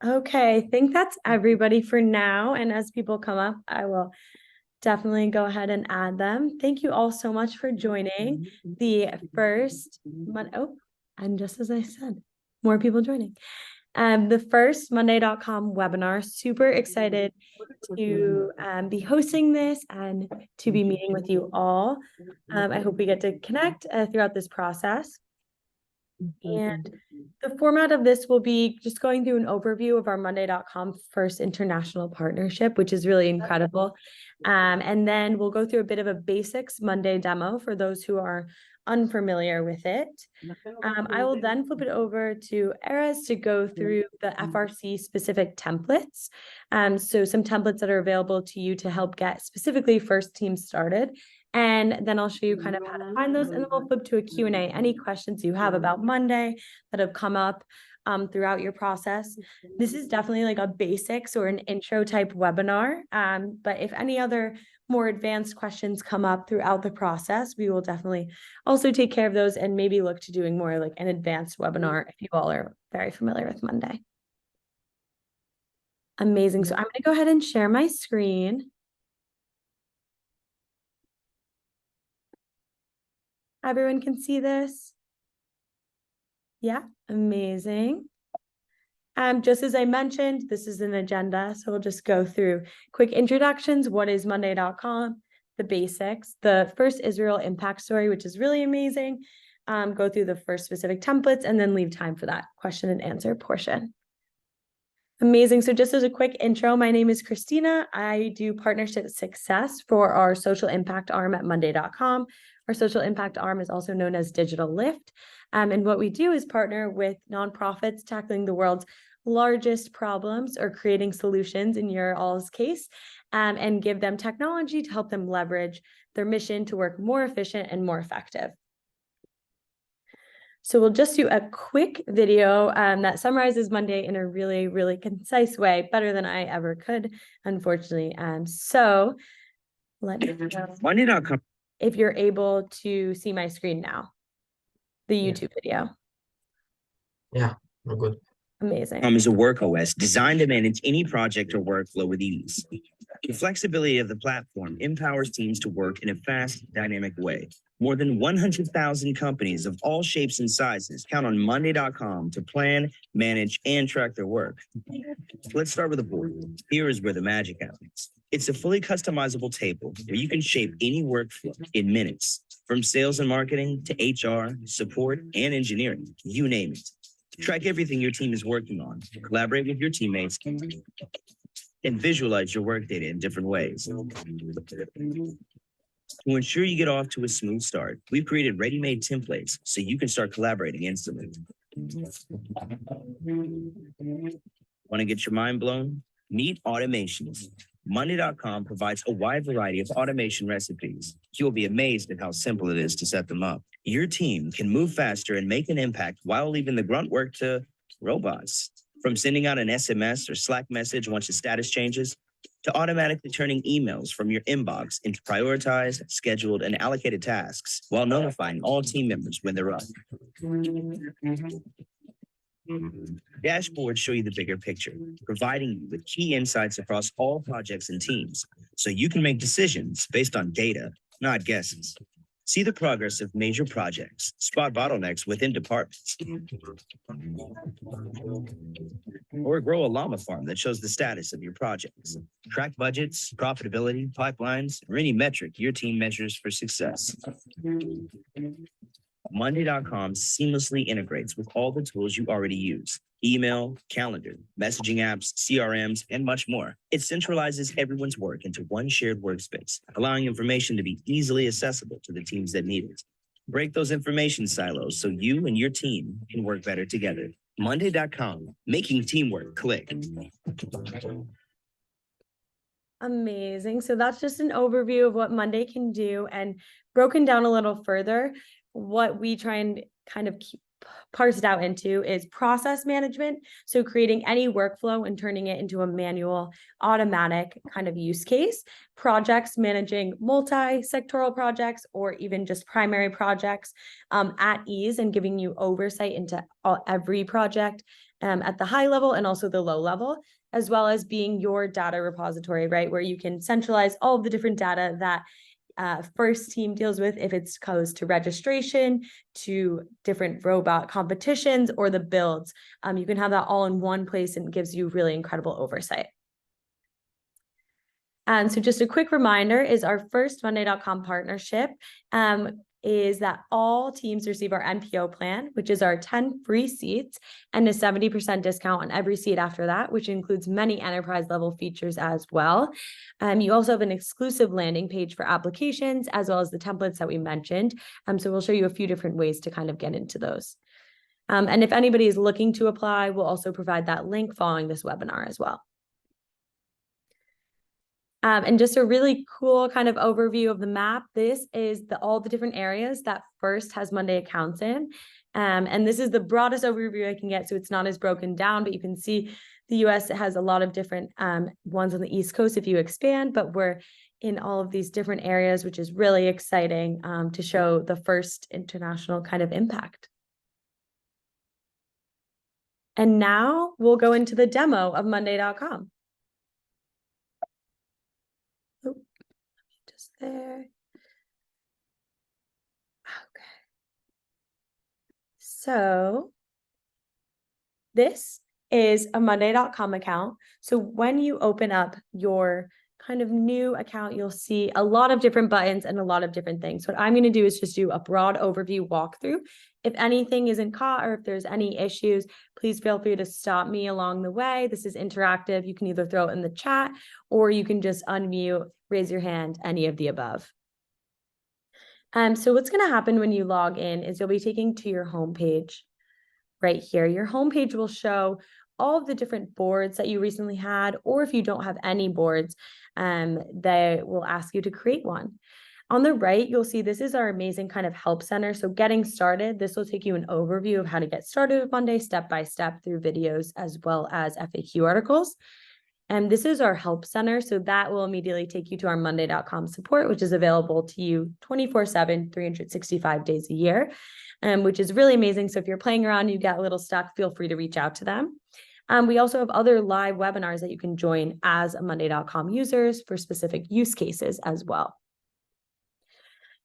Okay, I think that's everybody for now. And as people come up, I will definitely go ahead and add them. Thank you all so much for joining the first oh, and just as I said, more people joining. The first Monday.com webinar. Super excited to be hosting this and to be meeting with you all. I hope we get to connect throughout this process. And the format of this will be just going through an overview of our Monday.com first international partnership, which is really incredible. And then we'll go through a bit of a basics Monday demo for those who are unfamiliar with it. I will then flip it over to Erez to go through the FRC specific templates. So some templates that are available to you to help get specifically first team started. And then I'll show you kind of how to find those, and then we'll flip to a Q&A. Any questions you have about Monday that have come up throughout your process. This is definitely like a basics or an intro type webinar. But if any other more advanced questions come up throughout the process, we will definitely also take care of those and maybe look to doing more like an advanced webinar if you all are very familiar with Monday. Amazing. So I'm going to go ahead and share my screen. Everyone can see this? Yeah, amazing. Just as I mentioned, this is an agenda, so we'll just go through quick introductions. What is Monday.com? The basics, the first Israel impact story, which is really amazing. Go through the first specific templates and then leave time for that question and answer portion. Amazing. So just as a quick intro, my name is Christina. I do partnership success for our social impact arm at Monday.com. Our social impact arm is also known as Digital Lift. And what we do is partner with nonprofits tackling the world's largest problems or creating solutions in your all's case, and give them technology to help them leverage their mission to work more efficient and more effective. So we'll just do a quick video that summarizes Monday in a really, really concise way, better than I ever could, unfortunately. So let me know Monday.com. if you're able to see my screen now, the YouTube video. Yeah, we're good. Amazing. Is a work OS designed to manage any project or workflow with ease. The flexibility of the platform empowers teams to work in a fast, dynamic way. More than 100,000 companies of all shapes and sizes count on Monday.com to plan, manage, and track their work. Let's start with a board. Here is where the magic happens. It's a fully customizable table where you can shape any workflow in minutes, from sales and marketing to HR, support, and engineering, you name it. Track everything your team is working on, collaborate with your teammates, and visualize your work data in different ways. To ensure you get off to a smooth start, we've created ready-made templates so you can start collaborating instantly. Want to get your mind blown? Meet automations. Monday.com provides a wide variety of automation recipes. You'll be amazed at how simple it is to set them up. Your team can move faster and make an impact while leaving the grunt work to robots. From sending out an SMS or Slack message once the status changes, to automatically turning emails from your inbox into prioritized, scheduled, and allocated tasks while notifying all team members when they're up. Dashboards show you the bigger picture, providing you with key insights across all projects and teams, so you can make decisions based on data, not guesses. See the progress of major projects, spot bottlenecks within departments, or grow a llama farm that shows the status of your projects. Track budgets, profitability, pipelines, or any metric your team measures for success. Monday.com seamlessly integrates with all the tools you already use: email, calendar, messaging apps, CRMs, and much more. It centralizes everyone's work into one shared workspace, allowing information to be easily accessible to the teams that need it. Break those information silos so you and your team can work better together. Monday.com, making teamwork click. Amazing. So that's just an overview of what Monday can do, and broken down a little further, what we try and kind of parse it out into is process management. So creating any workflow and turning it into a manual, automatic kind of use case. Projects, managing multi-sectoral projects or even just primary projects at ease and giving you oversight into every project at the high level and also the low level, as well as being your data repository, right? Where you can centralize all of the different data that first team deals with, if it's goes to registration, to different robot competitions or the builds. You can have that all in one place and it gives you really incredible oversight. And so just a quick reminder is our first Monday.com partnership is that all teams receive our NPO plan, which is our 10 free seats and a 70% discount on every seat after that, which includes many enterprise level features as well. You also have an exclusive landing page for applications as well as the templates that we mentioned. So we'll show you a few different ways to kind of get into those. And if anybody is looking to apply, we'll also provide that link following this webinar as well. And just a really cool kind of overview of the map. This is all the different areas that First has Monday accounts in. And this is the broadest overview I can get, so it's not as broken down, but you can see the US has a lot of different ones on the East Coast if you expand, but we're in all of these different areas, which is really exciting to show the First international kind of impact. And now we'll go into the demo of Monday.com. Just there. Okay. So this is a Monday.com account. So when you open up your kind of new account, you'll see a lot of different buttons and a lot of different things. What I'm going to do is just do a broad overview walkthrough. If anything isn't caught or if there's any issues, please feel free to stop me along the way. This is interactive. You can either throw it in the chat or you can just unmute, raise your hand, any of the above. So what's going to happen when you log in is you'll be taken to your homepage right here. Your homepage will show all of the different boards that you recently had, or if you don't have any boards, they will ask you to create one. On the right, you'll see this is our amazing kind of help center. So getting started, this will take you an overview of how to get started with Monday step by step through videos as well as FAQ articles. And this is our help center. So that will immediately take you to our Monday.com support, which is available to you 24/7, 365 days a year, which is really amazing. So if you're playing around, you get a little stuck, feel free to reach out to them. We also have other live webinars that you can join as a Monday.com users for specific use cases as well.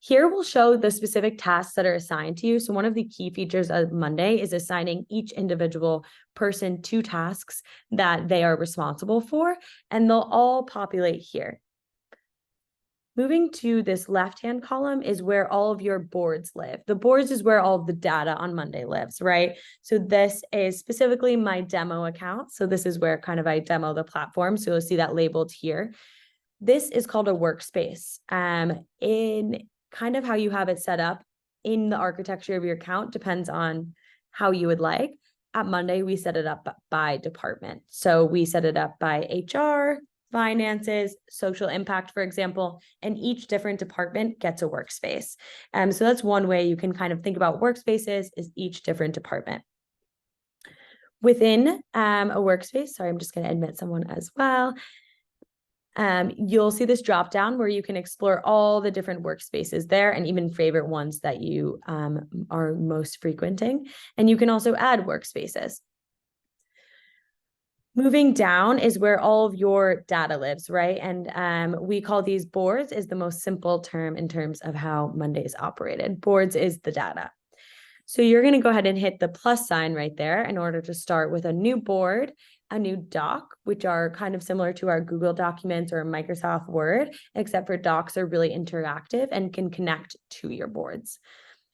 Here we'll show the specific tasks that are assigned to you. So one of the key features of Monday is assigning each individual person 2 tasks that they are responsible for, and they'll all populate here. Moving to this left-hand column is where all of your boards live. The boards is where all of the data on Monday lives, right? So this is specifically my demo account. So this is where kind of I demo the platform. So you'll see that labeled here. This is called a workspace. In kind of how you have it set up in the architecture of your account depends on how you would like. At Monday, we set it up by department. So we set it up by HR, finances, social impact, for example, and each different department gets a workspace. So that's one way you can kind of think about workspaces is each different department. Within a workspace, sorry, I'm just going to admit someone as well. You'll see this drop down where you can explore all the different workspaces there and even favorite ones that you are most frequenting. And you can also add workspaces. Moving down is where all of your data lives, right? And we call these boards is the most simple term in terms of how Monday is operated. Boards is the data. So you're going to go ahead and hit the plus sign right there in order to start with a new board, a new doc, which are kind of similar to our Google Documents or Microsoft Word, except for docs are really interactive and can connect to your boards.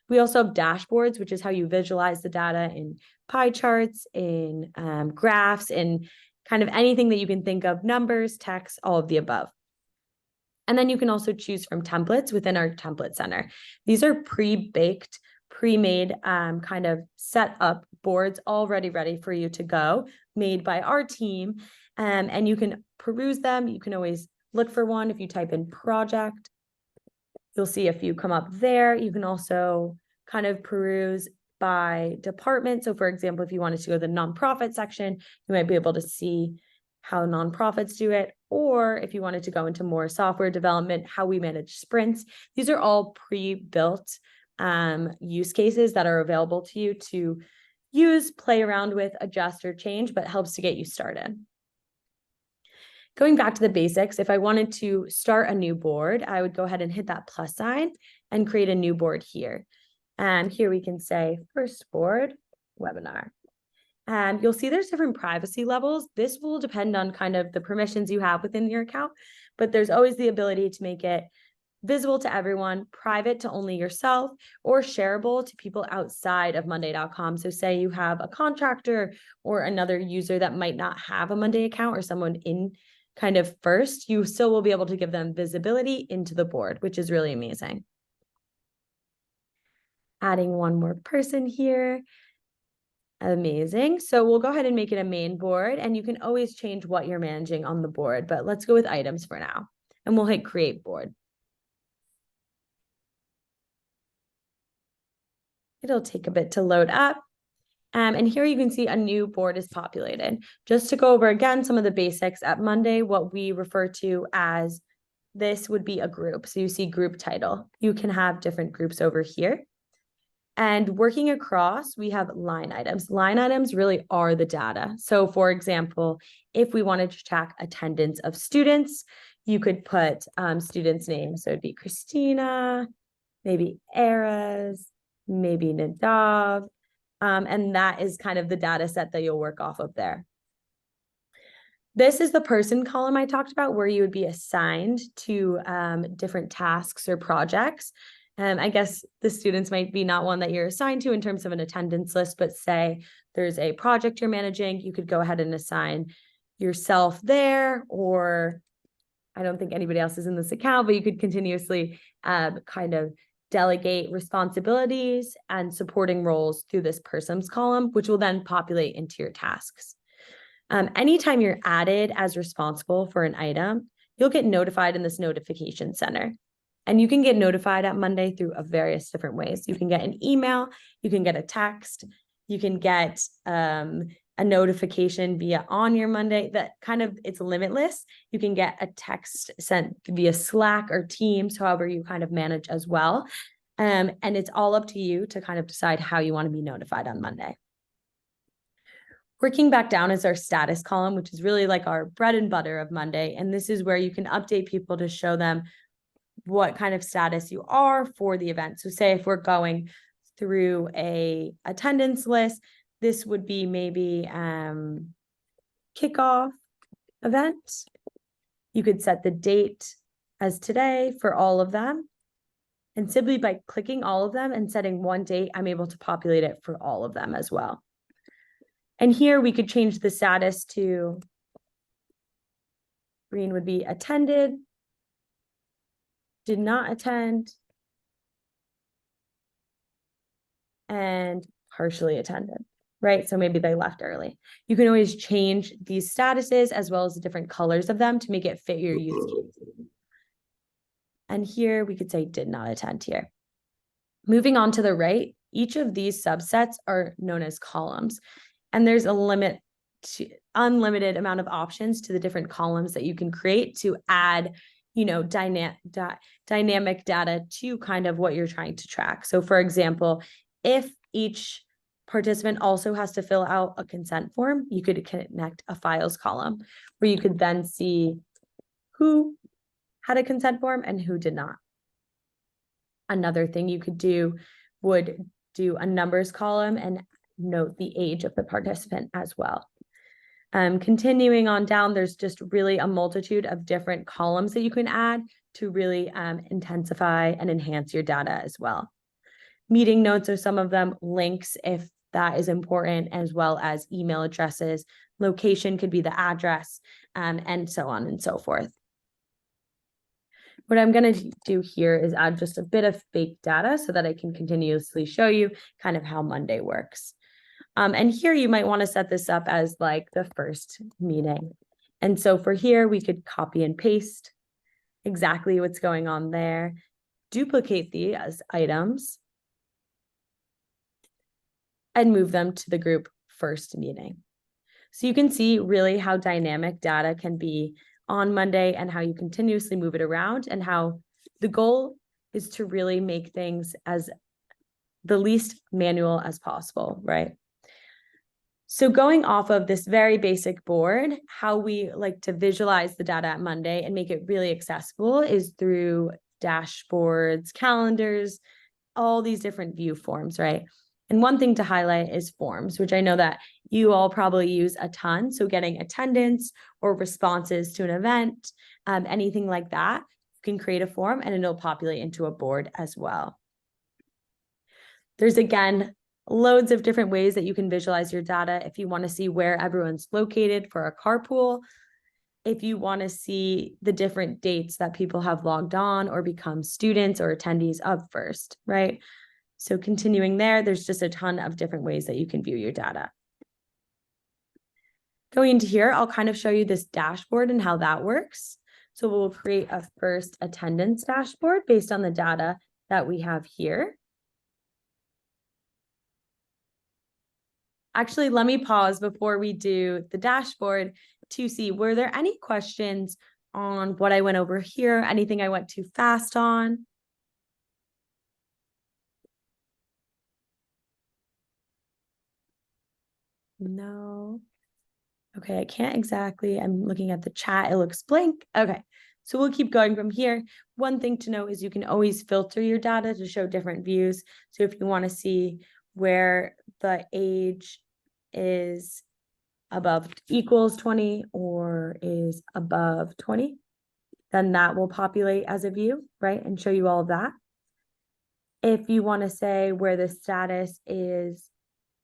We also have dashboards, which is how you visualize the data in pie charts, in graphs, in kind of anything that you can think of, numbers, text, all of the above. And then you can also choose from templates within our template center. These are pre-baked, pre-made kind of set up boards already ready for you to go, made by our team. And you can peruse them. You can always look for one. If you type in project, you'll see a few come up there. You can also kind of peruse by department. So for example, if you wanted to go to the nonprofit section, you might be able to see how nonprofits do it. Or if you wanted to go into more software development, how we manage sprints. These are all pre-built use cases that are available to you to use, play around with, adjust, or change, but helps to get you started. Going back to the basics, if I wanted to start a new board, I would go ahead and hit that plus sign and create a new board here. And here we can say first board webinar. And you'll see there's different privacy levels. This will depend on kind of the permissions you have within your account, but there's always the ability to make it visible to everyone, private to only yourself, or shareable to people outside of monday.com. So say you have a contractor or another user that might not have a Monday account, or someone in kind of first, you still will be able to give them visibility into the board, which is really amazing. Adding one more person here. Amazing. So we'll go ahead and make it a main board, and you can always change what you're managing on the board, but let's go with items for now. And we'll hit create board. It'll take a bit to load up. And here you can see a new board is populated. Just to go over again some of the basics at Monday, what we refer to as this would be a group. So you see group title. You can have different groups over here. And working across, we have line items. Line items really are the data. So for example, if we wanted to track attendance of students, you could put students' names. So it'd be Christina, maybe Eras, maybe Nadav. And that is kind of the data set that you'll work off of there. This is the person column I talked about, where you would be assigned to different tasks or projects. I guess the students might be not one that you're assigned to in terms of an attendance list, but say there's a project you're managing, you could go ahead and assign yourself there, or I don't think anybody else is in this account, but you could continuously kind of delegate responsibilities and supporting roles through this persons column, which will then populate into your tasks. Anytime you're added as responsible for an item, you'll get notified in this notification center. And you can get notified at Monday through various different ways. You can get an email, you can get a text, you can get a notification via on your Monday. That kind of, it's limitless. You can get a text sent via Slack or Teams, however you kind of manage as well. And it's all up to you to kind of decide how you want to be notified on Monday. Working back down is our status column, which is really like our bread and butter of Monday. And this is where you can update people to show them what kind of status you are for the event. So say if we're going through a attendance list, this would be maybe kickoff event. You could set the date as today for all of them. And simply by clicking all of them and setting one date, I'm able to populate it for all of them as well. And here we could change the status to green would be attended, did not attend, and partially attended, right? So maybe they left early. You can always change these statuses as well as the different colors of them to make it fit your use case. And here we could say did not attend here. Moving on to the right, each of these subsets are known as columns. And there's a unlimited amount of options to the different columns that you can create to add, you know, dynamic data to kind of what you're trying to track. So for example, if each participant also has to fill out a consent form, you could connect a files column where you could then see who had a consent form and who did not. Another thing you could do would do a numbers column and note the age of the participant as well. Continuing on down, there's just really a multitude of different columns that you can add to really intensify and enhance your data as well. Meeting notes are some of them, links if that is important, as well as email addresses. Location could be the address, and so on and so forth. What I'm going to do here is add just a bit of fake data so that I can continuously show you kind of how Monday works. And here you might want to set this up as like the first meeting. And so for here, we could copy and paste exactly what's going on there, duplicate these as items, and move them to the group first meeting. So you can see really how dynamic data can be on Monday and how you continuously move it around, and how the goal is to really make things as the least manual as possible, right? So going off of this very basic board, how we like to visualize the data at Monday and make it really accessible is through dashboards, calendars, all these different view forms, right? And one thing to highlight is forms, which I know that you all probably use a ton. So getting attendance or responses to an event, anything like that, you can create a form and it'll populate into a board as well. There's, again, loads of different ways that you can visualize your data. If you want to see where everyone's located for a carpool, if you want to see the different dates that people have logged on or become students or attendees of FIRST, right? So continuing there's just a ton of different ways that you can view your data. Going into here, I'll kind of show you this dashboard and how that works. So we'll create a FIRST attendance dashboard based on the data that we have here. Actually, let me pause before we do the dashboard to see, were there any questions on what I went over here? Anything I went too fast on? No. Okay, I can't exactly, I'm looking at the chat, it looks blank. Okay, so we'll keep going from here. One thing to know is you can always filter your data to show different views. So if you want to see where the age is above equals 20 or is above 20, then that will populate as a view, right? And show you all of that. If you want to say where the status is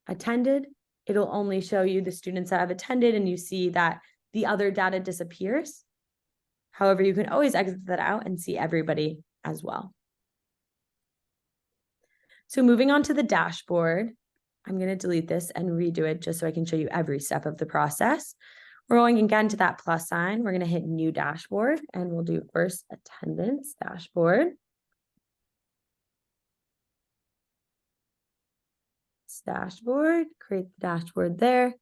attended, it'll only show you the students that have attended, and you see that the other data disappears. However, you can always exit that out and see everybody as well. So moving on to the dashboard, I'm going to delete this and redo it just so I can show you every step of the process. We're going again to that plus sign. We're going to hit new dashboard and we'll do FIRST attendance dashboard. Dashboard, create the dashboard there.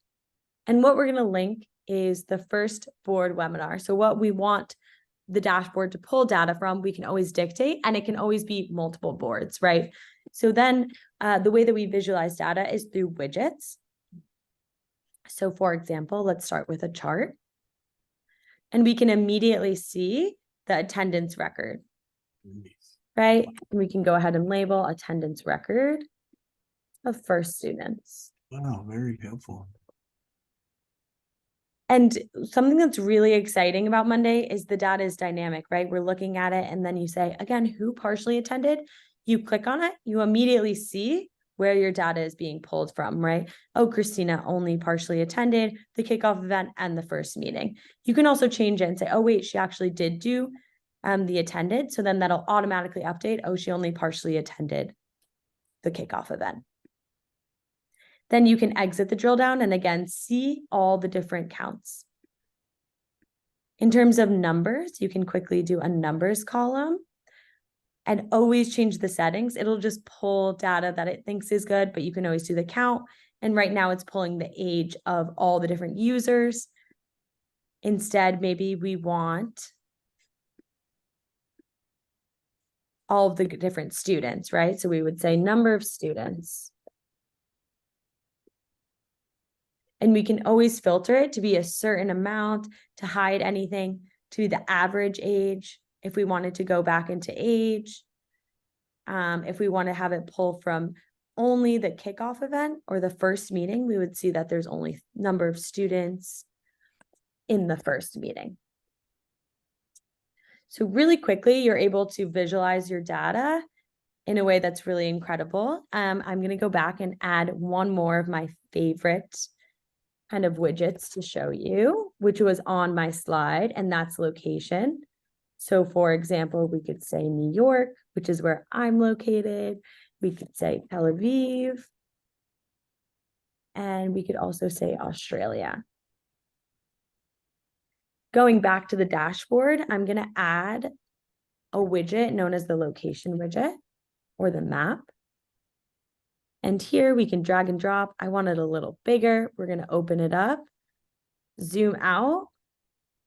And what we're going to link is the first board webinar. So what we want the dashboard to pull data from, we can always dictate, and it can always be multiple boards, right? So then the way that we visualize data is through widgets. So for example, let's start with a chart. And we can immediately see the attendance record, right? And we can go ahead and label attendance record of FIRST students. Wow, very helpful. And something that's really exciting about Monday is the data is dynamic, right? We're looking at it and then you say, again, who partially attended? You click on it, you immediately see where your data is being pulled from, right? Oh, Christina only partially attended the kickoff event and the first meeting. You can also change it and say, oh, wait, she actually did do the attended. So then that'll automatically update. Oh, she only partially attended the kickoff event. Then you can exit the drill down and again, see all the different counts. In terms of numbers, you can quickly do a numbers column and always change the settings. It'll just pull data that it thinks is good, but you can always do the count. And right now it's pulling the age of all the different users. Instead, maybe we want all of the different students, right? So we would say number of students. And we can always filter it to be a certain amount, to hide anything, to be the average age. If we wanted to go back into age, if we want to have it pull from only the kickoff event or the first meeting, we would see that there's only number of students in the first meeting. So really quickly, you're able to visualize your data in a way that's really incredible. I'm going to go back and add one more of my favorite kind of widgets to show you, which was on my slide, and that's location. So for example, we could say New York, which is where I'm located. We could say Tel Aviv. And we could also say Australia. Going back to the dashboard, I'm going to add a widget known as the location widget or the map. And here we can drag and drop. I want it a little bigger. We're going to open it up, zoom out,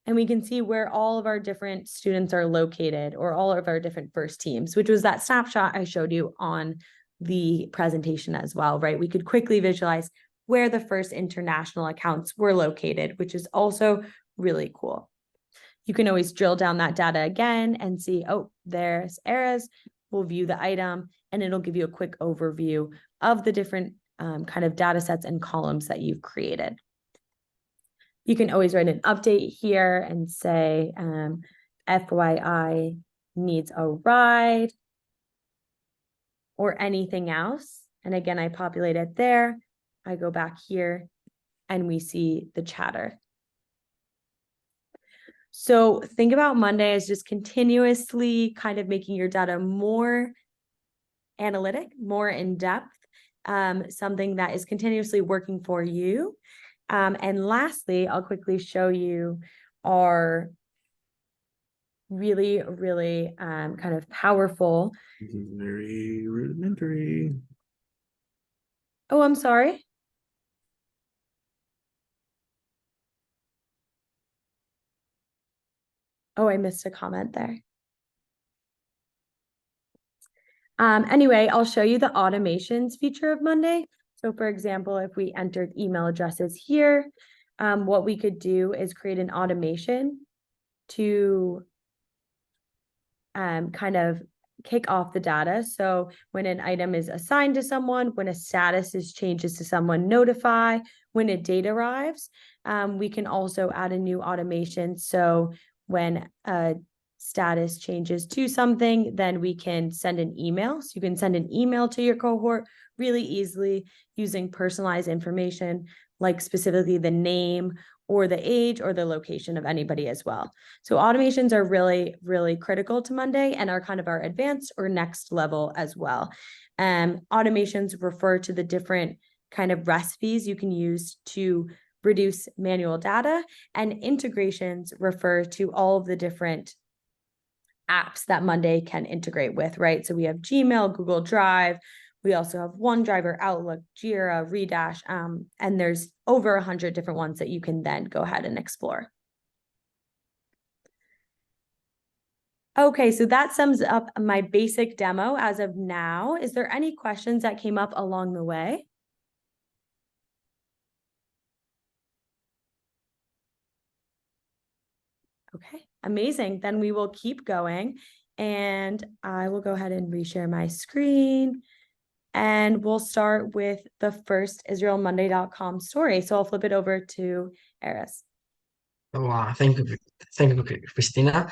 and we can see where all of our different students are located, or all of our different first teams, which was that snapshot I showed you on the presentation as well, right? We could quickly visualize where the first international accounts were located, which is also really cool. You can always drill down that data again and see, oh, there's Eras. We'll view the item and it'll give you a quick overview of the different kind of data sets and columns that you've created. You can always write an update here and say, FYI needs a ride or anything else. And again, I populate it there. I go back here and we see the chatter. So think about Monday as just continuously kind of making your data more analytic, more in depth, something that is continuously working for you. And lastly, I'll quickly show you our really, really kind of powerful. This is very rudimentary. Oh, I'm sorry. Oh, I missed a comment there. Anyway, I'll show you the automations feature of Monday. So for example, if we entered email addresses here, what we could do is create an automation to kind of kick off the data. So when an item is assigned to someone, when a status is changes to someone, notify, when a date arrives, we can also add a new automation. So when a status changes to something, then we can send an email. So you can send an email to your cohort really easily using personalized information, like specifically the name or the age or the location of anybody as well. So automations are really, really critical to Monday and are kind of our advanced or next level as well. Automations refer to the different kind of recipes you can use to reduce manual data, and integrations refer to all of the different apps that Monday can integrate with, right? So we have Gmail, Google Drive, we also have OneDrive or Outlook, Jira, Redash, and there's over 100 different ones that you can then go ahead and explore. Okay, so that sums up my basic demo as of now. Is there any questions that came up along the way? Okay, amazing. Then we will keep going and I will go ahead and reshare my screen. And we'll start with the first IsraelMonday.com story. So I'll flip it over to Eris. So thank you, Christina.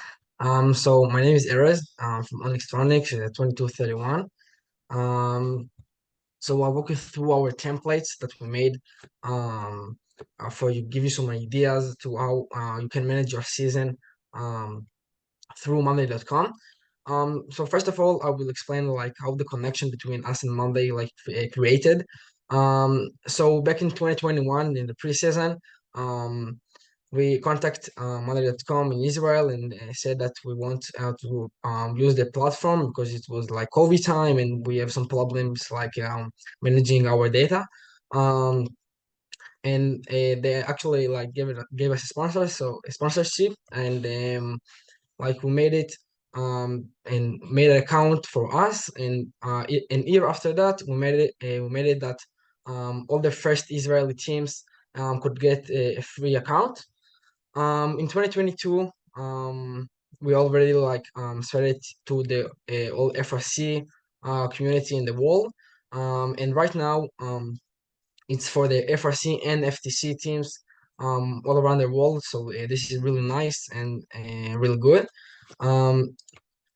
So my name is Erez, from Onyxtronics, 2231. So I'll walk you through our templates that we made for you, give you some ideas to how you can manage your season through Monday.com. So first of all, I will explain like how the connection between us and Monday created. So back in 2021 in the preseason, we contact Monday.com in Israel and said that we want to use the platform because it was like COVID time and we have some problems like managing our data. And they actually like gave us a sponsorship, and like we made it and made an account for us, and a year after that we made it that all the first Israeli teams could get a free account. In 2022, we already like started to the all FRC community in the world, and right now it's for the FRC and FTC teams all around the world. So this is really nice and really good.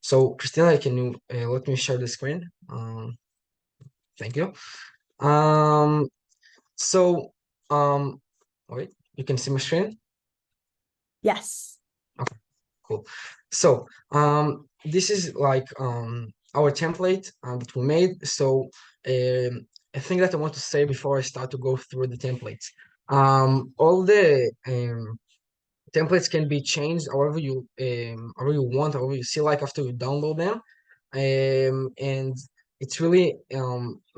So Christina, can you let me share the screen? Thank you. So wait, you can see my screen? Yes. Okay, cool. So this is like our template that we made. So a thing that I want to say before I start to go through the templates. All the templates can be changed however you want, however you see like after you download them. And it's really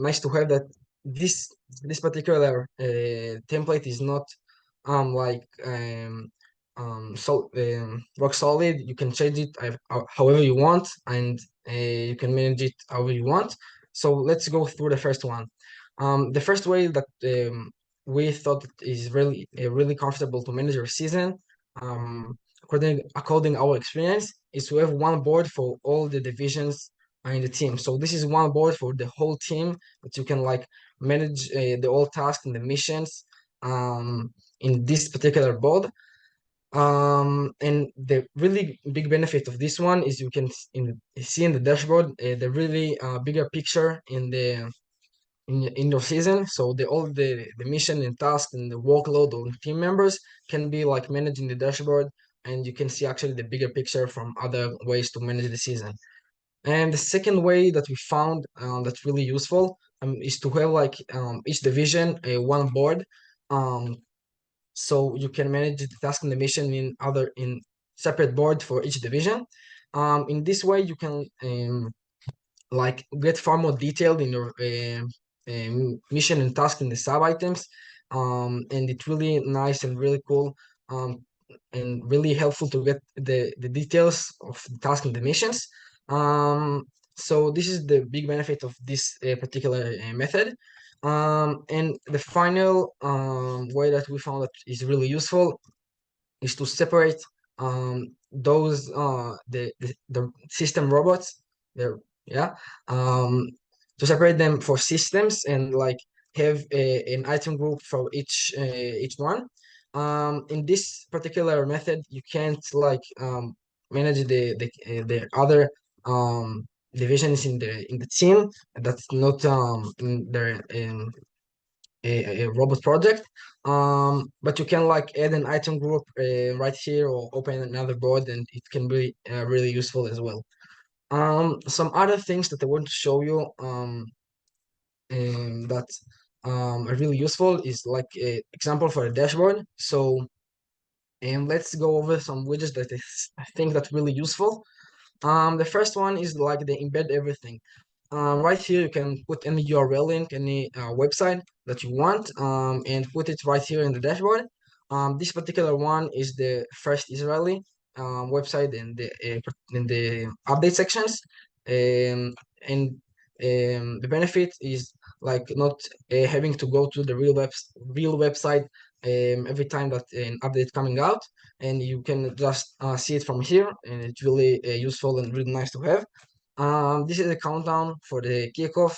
nice to have that this particular template is not like so rock solid. You can change it however you want, and you can manage it however you want. So let's go through the first one. The first way that we thought is really comfortable to manage your season, according our experience, is to have one board for all the divisions in the team. So this is one board for the whole team that you can like manage the all tasks and the missions in this particular board. And the really big benefit of this one is you can see in the dashboard the really bigger picture in your season. So all the mission and task and the workload of team members can be like managed in the dashboard, and you can see actually the bigger picture from other ways to manage the season. And the second way that we found that's really useful is to have like each division a one board. Um, so you can manage the task and the mission in separate board for each division. In this way, you can like get far more detailed in your mission and task in the sub items. And it's really nice and really cool and really helpful to get the details of the task and the missions. So this is the big benefit of this particular method. And the final way that we found that is really useful is to separate those the system robots. They're yeah to separate them for systems and like have an item group for each one. In this particular method, you can't like manage the other divisions in the team that's not in their a robot project. But you can like add an item group right here or open another board, and it can be really useful as well. Some other things that I want to show you that are really useful is like a example for a dashboard. So and let's go over some widgets that I think that's really useful. The first one is like the embed everything. Right here, you can put any URL link, any website that you want, and put it right here in the dashboard. This particular one is the first Israeli website in the update sections, and the benefit is like not having to go to the real website every time that an update coming out, and you can just see it from here, and it's really useful and really nice to have. This is a countdown for the kickoff.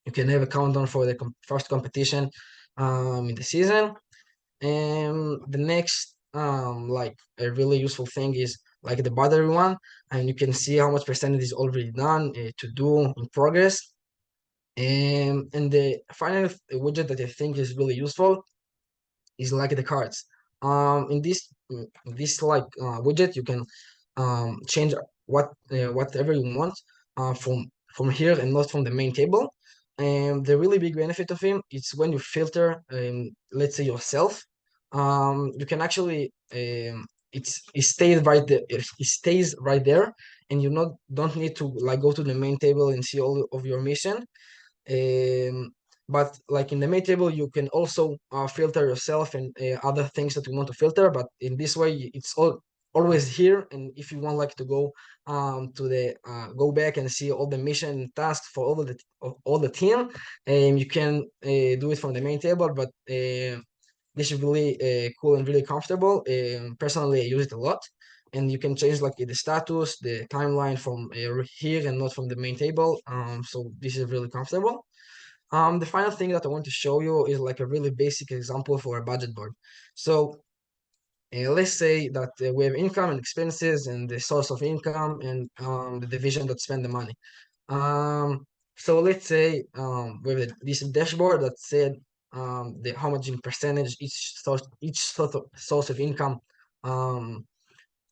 You can have a countdown for the first competition in the season. And the next, like a really useful thing is like the battery one, and you can see how much percentage is already done to do in progress. And the final widget that I think is really useful is like the cards. In this like widget, you can change whatever you want from here and not from the main table. And the really big benefit of him is when you filter, let's say yourself, you can actually it stays right there. It stays right there, and you don't need to like go to the main table and see all of your mission. But like in the main table, you can also filter yourself and other things that you want to filter. But in this way, it's always here. And if you want like to go to the go back and see all the mission tasks for all the team, you can do it from the main table. But this is really cool and really comfortable. Personally, I use it a lot. And you can change like the status, the timeline from here and not from the main table. So this is really comfortable. The final thing that I want to show you is like a really basic example for a budget board. So let's say that we have income and expenses and the source of income and the division that spend the money. So let's say we have this dashboard that said how much in percentage each source of income um,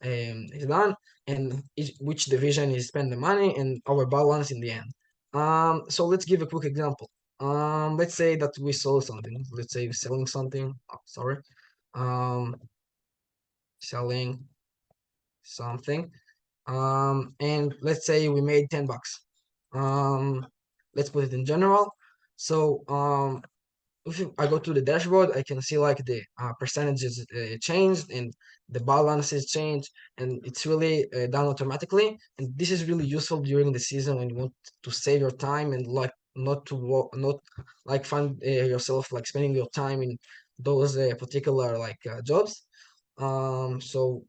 is done, and which division is spend the money and our balance in the end. So let's give a quick example. Let's say that we sold something. Let's say we're selling something. Oh, sorry. Um, selling something. And let's say we made $10. let's put it in general. So if I go to the dashboard, I can see like the percentages changed and the balances change, and it's really done automatically. And this is really useful during the season when you want to save your time and like not like find yourself like spending your time in those particular like jobs. So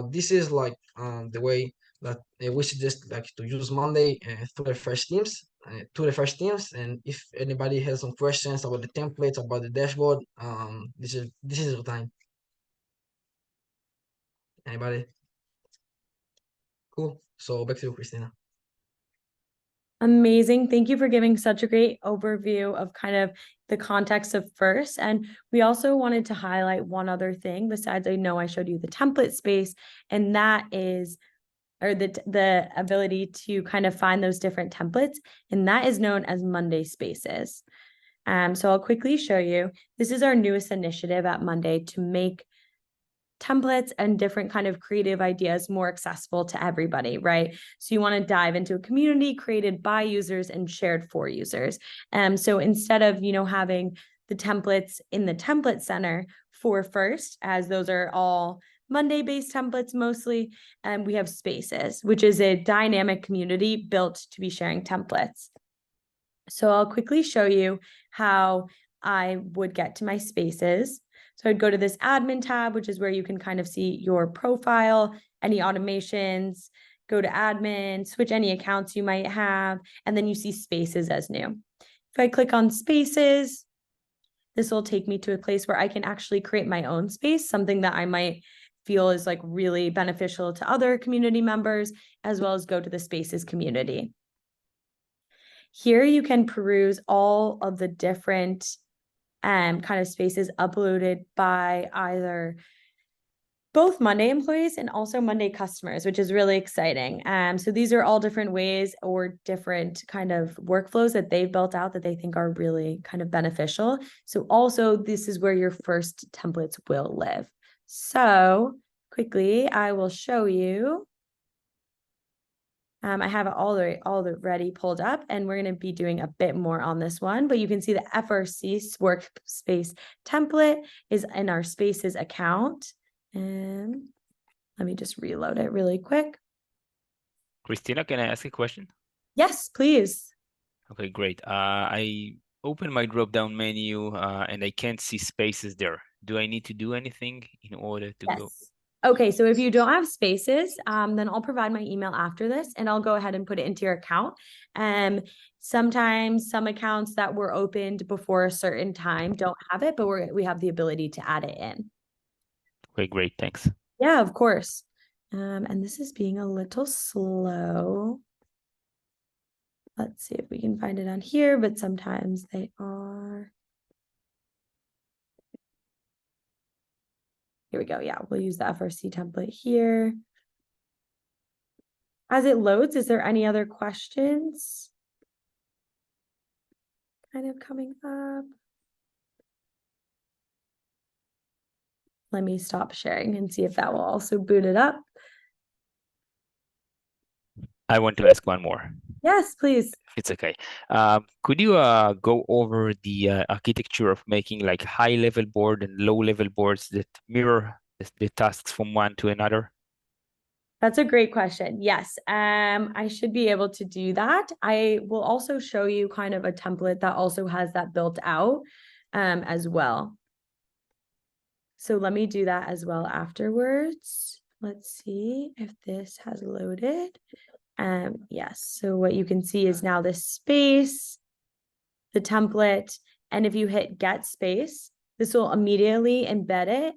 this is like the way that we suggest like to use Monday to the first teams. And if anybody has some questions about the templates, about the dashboard, this is your time. Anybody? Cool. So back to you, Christina. Amazing. Thank you for giving such a great overview of kind of the context of First. And we also wanted to highlight one other thing besides I know I showed you the template space, and that is or the ability to kind of find those different templates, and that is known as Monday Spaces. So I'll quickly show you. This is our newest initiative at Monday to make templates and different kind of creative ideas more accessible to everybody, right? So you want to dive into a community created by users and shared for users. So instead of, having the templates in the template center for First, as those are all Monday-based templates mostly, and we have Spaces, which is a dynamic community built to be sharing templates. So I'll quickly show you how I would get to my Spaces. So I'd go to this admin tab, which is where you can kind of see your profile, any automations, go to admin, switch any accounts you might have, and then you see Spaces as new. If I click on Spaces, this will take me to a place where I can actually create my own space, something that I might feel is like really beneficial to other community members, as well as go to the Spaces community. Here you can peruse all of the different kind of spaces uploaded by either both Monday employees and also Monday customers, which is really exciting. So these are all different ways or different kind of workflows that they've built out that they think are really kind of beneficial. So also this is where your First templates will live. So quickly, I will show you. I have it already pulled up, and we're going to be doing a bit more on this one, but you can see the FRC workspace template is in our Spaces account. And let me just reload it really quick. Christina, can I ask a question? Yes, please. Okay, great. I open my drop-down menu and I can't see Spaces there. Do I need to do anything in order to go? Okay, so if you don't have Spaces, then I'll provide my email after this and I'll go ahead and put it into your account. Sometimes some accounts that were opened before a certain time don't have it, but we have the ability to add it in. Okay, great. Thanks. Yeah, of course. And this is being a little slow. Let's see if we can find it on here, but sometimes they are. Here we go. Yeah, we'll use the FRC template here. As it loads, is there any other questions kind of coming up? Let me stop sharing and see if that will also boot it up. I want to ask one more. Yes, please. It's okay. Could you go over the architecture of making like high-level board and low-level boards that mirror the tasks from one to another? That's a great question. Yes, I should be able to do that. I will also show you kind of a template that also has that built out as well. So let me do that as well afterwards. Let's see if this has loaded. Yes, so what you can see is now this space, the template, and if you hit get space, this will immediately embed it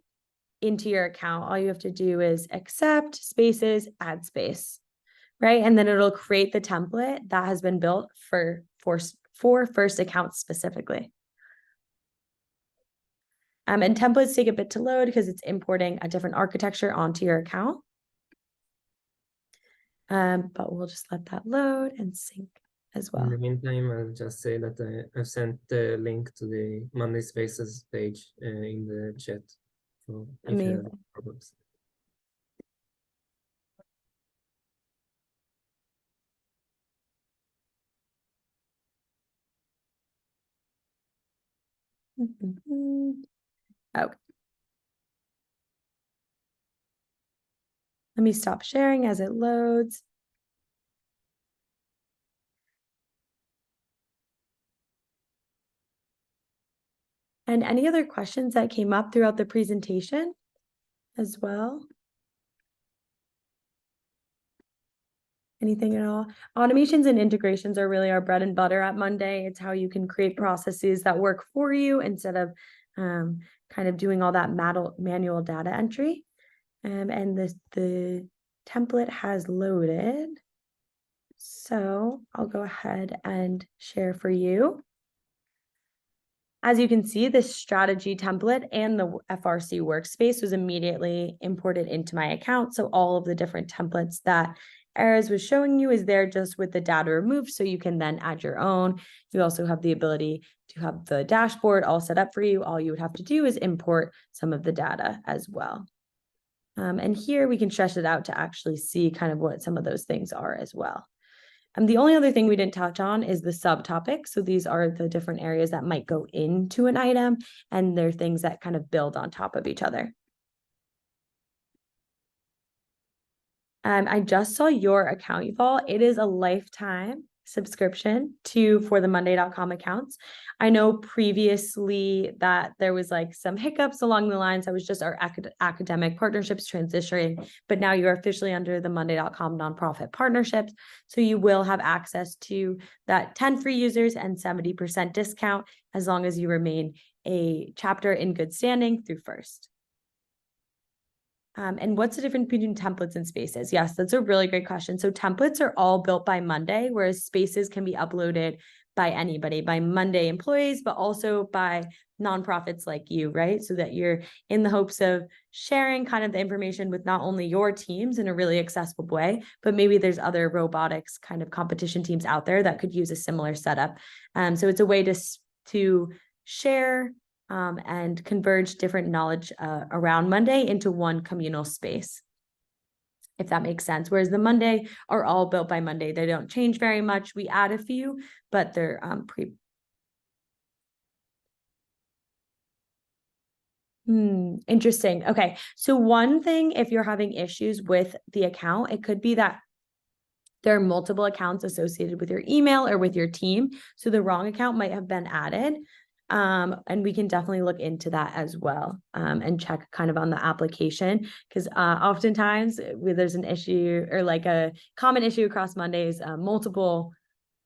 into your account. All you have to do is accept spaces, add space, right? And then it'll create the template that has been built for First accounts specifically. And templates take a bit to load because it's importing a different architecture onto your account. But we'll just let that load and sync as well. In the meantime, I'll just say that I've sent the link to the Monday Spaces page in the chat. So if you have problems. Okay. Let me stop sharing as it loads. And any other questions that came up throughout the presentation as well? Anything at all? Automations and integrations are really our bread and butter at Monday. It's how you can create processes that work for you instead of kind of doing all that manual data entry. And the template has loaded. So I'll go ahead and share for you. As you can see, this strategy template and the FRC workspace was immediately imported into my account. So all of the different templates that Erez was showing you is there just with the data removed. So you can then add your own. You also have the ability to have the dashboard all set up for you. All you would have to do is import some of the data as well. And here we can stretch it out to actually see kind of what some of those things are as well. The only other thing we didn't touch on is the subtopics. So these are the different areas that might go into an item, and they're things that kind of build on top of each other. I just saw your account, Yuval. It is a lifetime subscription for the Monday.com accounts. I know previously that there was like some hiccups along the lines. That was just our academic partnerships transitioning, but now you're officially under the Monday.com nonprofit partnerships. So you will have access to that 10 free users and 70% discount as long as you remain a chapter in good standing through First. And what's the difference between templates and spaces? Yes, that's a really great question. So templates are all built by Monday, whereas spaces can be uploaded by anybody, by Monday employees, but also by nonprofits like you, right? So that you're in the hopes of sharing kind of the information with not only your teams in a really accessible way, but maybe there's other robotics kind of competition teams out there that could use a similar setup. So it's a way to share and converge different knowledge around Monday into one communal space, if that makes sense. Whereas the Monday are all built by Monday. They don't change very much. We add a few, but they're interesting. Okay. So one thing, if you're having issues with the account, it could be that there are multiple accounts associated with your email or with your team. So the wrong account might have been added. And we can definitely look into that as well and check kind of on the application, because oftentimes there's an issue or like a common issue across Mondays, multiple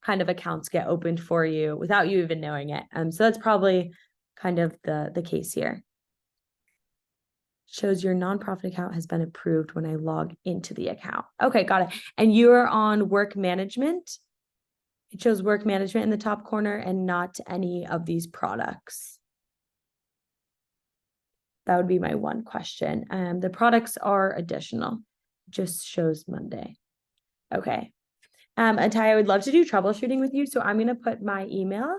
kind of accounts get opened for you without you even knowing it. So that's probably kind of the case here. Shows your nonprofit account has been approved when I log into the account. Okay, got it. And you're on work management. It shows work management in the top corner and not any of these products. That would be my one question. The products are additional, just shows Monday. Okay. Atai, I would love to do troubleshooting with you. So I'm going to put my email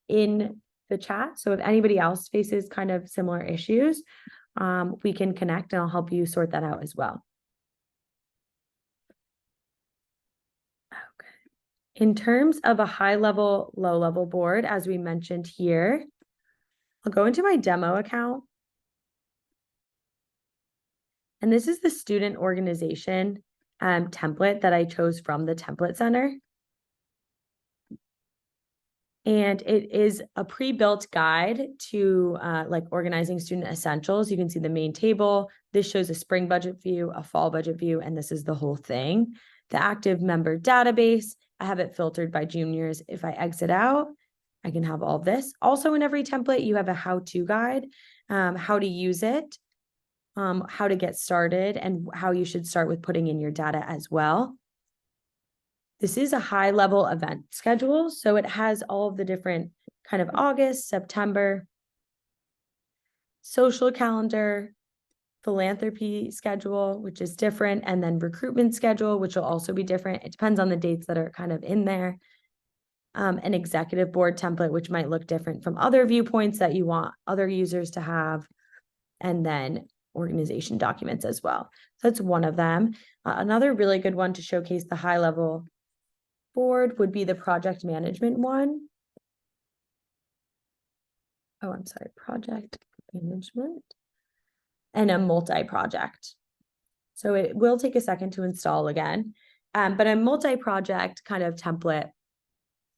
in the chat. So if anybody else faces kind of similar issues, we can connect and I'll help you sort that out as well. In terms of a high level, low level board, as we mentioned here, I'll go into my demo account. And this is the student organization template that I chose from the Template Center. And it is a pre-built guide to like organizing student essentials. You can see the main table. This shows a spring budget view, a fall budget view, and this is the whole thing. The active member database, I have it filtered by juniors. If I exit out, I can have all this. Also in every template, you have a how-to guide, how to use it, how to get started, and how you should start with putting in your data as well. This is a high-level event schedule, so it has all of the different kind of August, September, social calendar, philanthropy schedule, which is different, and then recruitment schedule, which will also be different. It depends on the dates that are kind of in there. An executive board template, which might look different from other viewpoints that you want other users to have, and then organization documents as well. So that's one of them. Another really good one to showcase the high-level board would be the project management one. oh, I'm sorry, project management and a multi-project. So it will take a second to install again. But a multi-project kind of template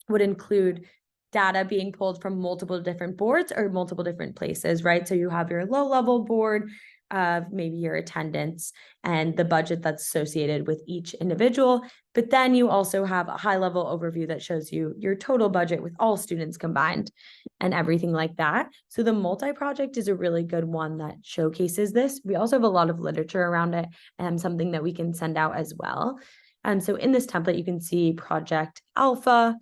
would include data being pulled from multiple different boards or multiple different places, right? So you have your low-level board of maybe your attendance and the budget that's associated with each individual. But then you also have a high-level overview that shows you your total budget with all students combined and everything like that. So the multi-project is a really good one that showcases this. We also have a lot of literature around it and something that we can send out as well. And so in this template, you can see Project Alpha,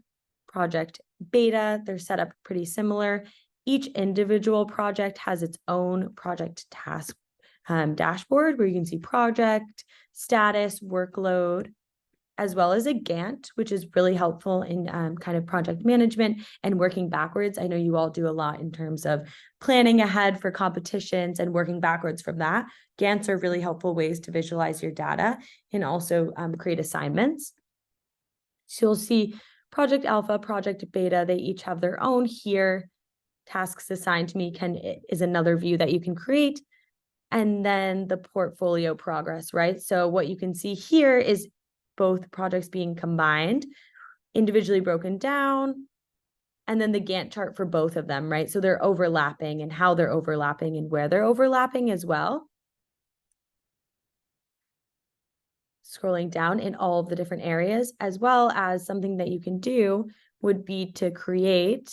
Project Beta. They're set up pretty similar. Each individual project has its own project task dashboard where you can see project, status, workload, as well as a Gantt, which is really helpful in kind of project management and working backwards. I know you all do a lot in terms of planning ahead for competitions and working backwards from that. Gantts are really helpful ways to visualize your data and also create assignments. So you'll see Project Alpha, Project Beta, they each have their own here. Tasks assigned to me is another view that you can create. And then the portfolio progress, right? So what you can see here is both projects being combined, individually broken down, and then the Gantt chart for both of them, right? So they're overlapping and how they're overlapping and where they're overlapping as well. Scrolling down in all of the different areas, as well as something that you can do would be to create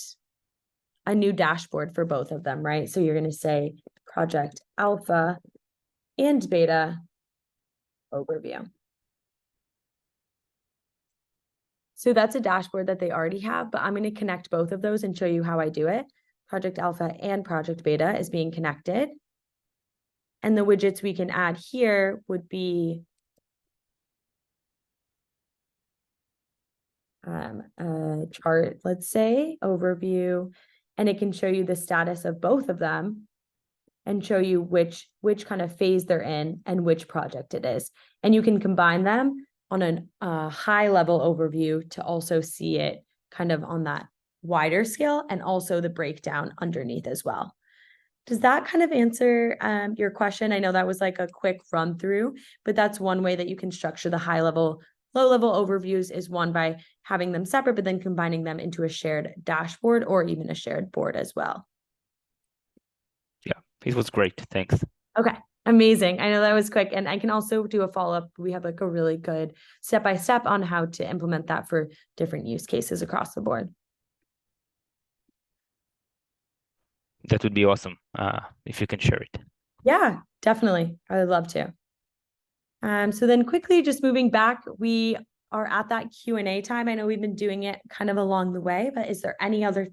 a new dashboard for both of them, right? So you're going to say Project Alpha and Beta overview. So that's a dashboard that they already have, but I'm going to connect both of those and show you how I do it. Project Alpha and Project Beta is being connected. And the widgets we can add here would be a chart, let's say, overview, and it can show you the status of both of them and show you which kind of phase they're in and which project it is. And you can combine them on a high level overview to also see it kind of on that wider scale and also the breakdown underneath as well. Does that kind of answer your question? I know that was like a quick run through, but that's one way that you can structure the high level, low level overviews is one by having them separate, but then combining them into a shared dashboard or even a shared board as well. Yeah, it was great. Thanks. Okay, amazing. I know that was quick, and I can also do a follow-up. We have like a really good step-by-step on how to implement that for different use cases across the board. That would be awesome if you can share it. Yeah, definitely. I would love to. So then quickly, just moving back, we are at that Q&A time. I know we've been doing it kind of along the way, but is there any other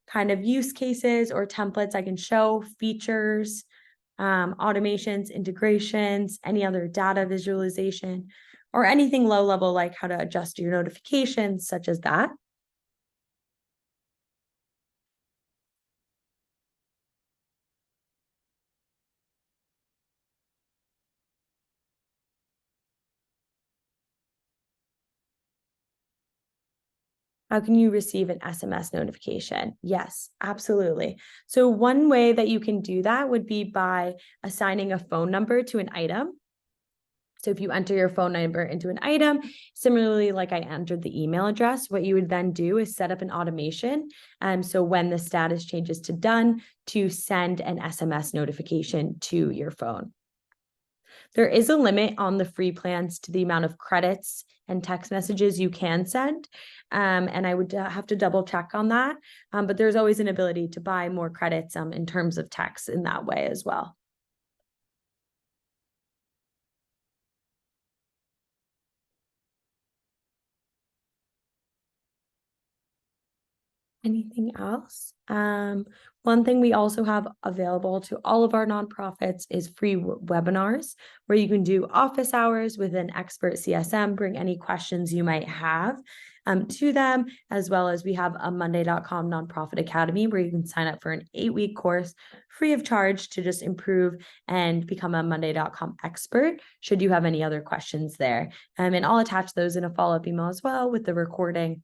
kind of use cases or templates I can show, features, automations, integrations, any other data visualization, or anything low level like how to adjust your notifications, such as that? How can you receive an SMS notification? Yes, absolutely. So one way that you can do that would be by assigning a phone number to an item. So if you enter your phone number into an item, similarly, like I entered the email address, what you would then do is set up an automation. So when the status changes to done, to send an SMS notification to your phone. There is a limit on the free plans to the amount of credits and text messages you can send. And I would have to double check on that. But there's always an ability to buy more credits in terms of text in that way as well. Anything else? One thing we also have available to all of our nonprofits is free webinars where you can do office hours with an expert CSM, bring any questions you might have to them, as well as we have a Monday.com Nonprofit Academy where you can sign up for an 8-week course free of charge to just improve and become a Monday.com expert should you have any other questions there. And I'll attach those in a follow-up email as well with the recording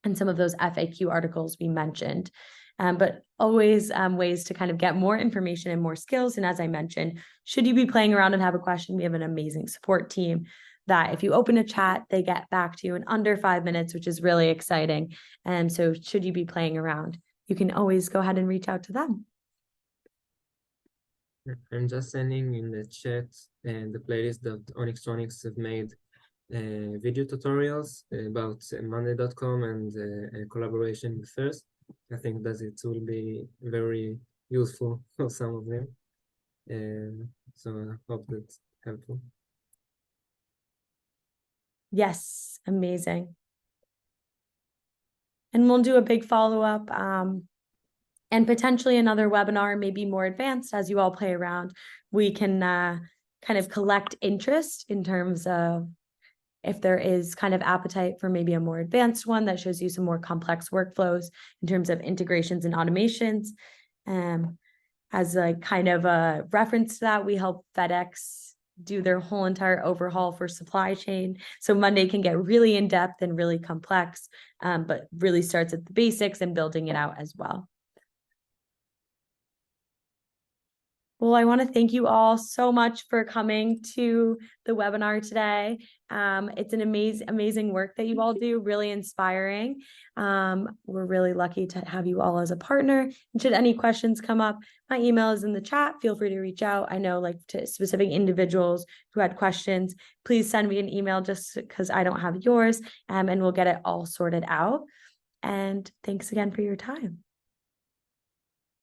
and some of those FAQ articles we mentioned. but always ways to kind of get more information and more skills. And as I mentioned, should you be playing around and have a question, we have an amazing support team that if you open a chat, they get back to you in under 5 minutes, which is really exciting. And so should you be playing around, you can always go ahead and reach out to them. I'm just sending in the chat the playlist that Onyxtronics have made video tutorials about Monday.com and a collaboration with First. I think that it will be very useful for some of them. So I hope that's helpful. Yes, amazing. And we'll do a big follow-up and potentially another webinar, maybe more advanced as you all play around. We can kind of collect interest in terms of if there is kind of appetite for maybe a more advanced one that shows you some more complex workflows in terms of integrations and automations. As a kind of a reference to that, we help FedEx do their whole entire overhaul for supply chain. So Monday can get really in depth and really complex, but really starts at the basics and building it out as well. Well, I want to thank you all so much for coming to the webinar today. It's an amazing work that you all do, really inspiring. We're really lucky to have you all as a partner. And should any questions come up, my email is in the chat. Feel free to reach out. I know, like, to specific individuals who had questions, please send me an email just because I don't have yours, and we'll get it all sorted out. And thanks again for your time.